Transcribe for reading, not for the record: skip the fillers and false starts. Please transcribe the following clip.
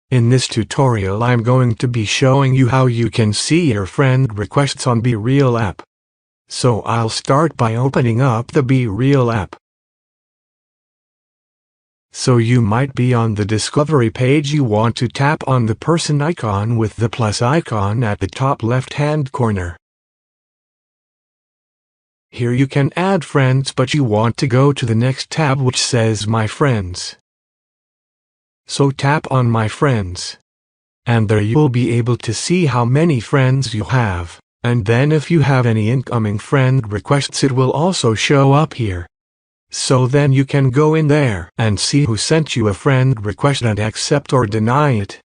In this tutorial I'm going to be showing you how you can see your friend requests on BeReal app. So I'll start by opening up the BeReal app. So you might be on the discovery page. You want to tap on the person icon with the plus icon at the top left-hand corner. Here you can add friends, but you want to go to the next tab which says My Friends. So tap on My Friends. And there you'll be able to see how many friends you have, and then if you have any incoming friend requests it will also show up here. So then you can go in there and see who sent you a friend request and accept or deny it.